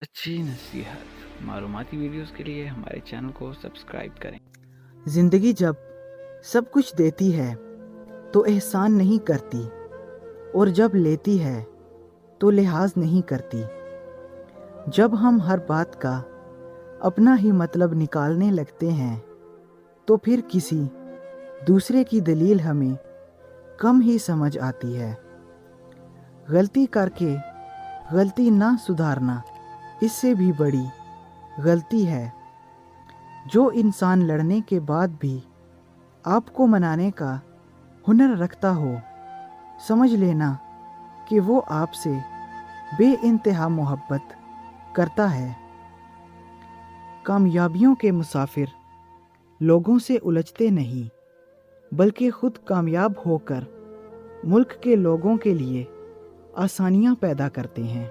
अच्छी नसीहत मालूमाती वीडियोस के लिए हमारे चैनल को सब्सक्राइब करें। जिंदगी जब सब कुछ देती है तो एहसान नहीं करती, और जब लेती है तो लिहाज नहीं करती। जब हम हर बात का अपना ही मतलब निकालने लगते हैं तो फिर किसी दूसरे की दलील हमें कम ही समझ आती है। गलती करके गलती ना सुधारना इससे भी बड़ी गलती है। जो इंसान लड़ने के बाद भी आपको मनाने का हुनर रखता हो, समझ लेना कि वो आपसे बेइंतहा मोहब्बत करता है। कामयाबियों के मुसाफिर लोगों से उलझते नहीं, बल्कि खुद कामयाब होकर मुल्क के लोगों के लिए आसानियां पैदा करते हैं।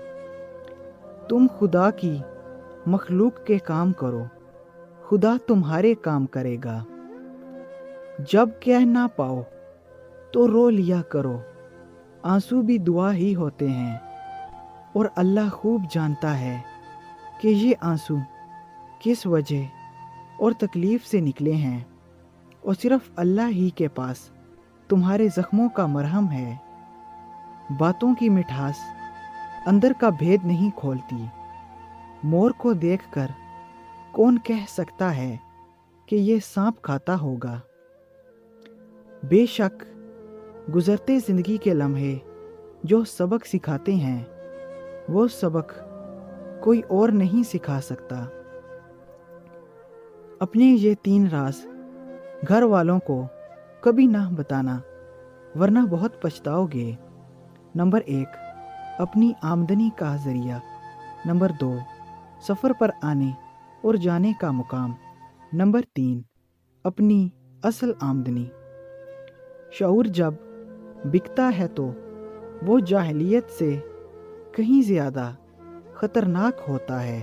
तुम खुदा की मखलूक के काम करो, खुदा तुम्हारे काम करेगा। जब कह ना पाओ तो रो लिया करो, आंसू भी दुआ ही होते हैं। और अल्लाह खूब जानता है कि ये आंसू किस वजह और तकलीफ़ से निकले हैं, और सिर्फ अल्लाह ही के पास तुम्हारे ज़ख्मों का मरहम है। बातों की मिठास अंदर का भेद नहीं खोलती। मोर को देखकर कौन कह सकता है कि ये सांप खाता होगा। बेशक गुज़रते ज़िंदगी के लम्हे जो सबक सिखाते हैं, वो सबक कोई और नहीं सिखा सकता। अपने ये 3 राज घर वालों को कभी ना बताना, वरना बहुत पछताओगे। नंबर 1, अपनी आमदनी का ज़रिया। नंबर 2, सफ़र पर आने और जाने का मुकाम। नंबर 3, अपनी असल आमदनी। शऊर जब बिकता है तो वो जाहिलियत से कहीं ज़्यादा ख़तरनाक होता है।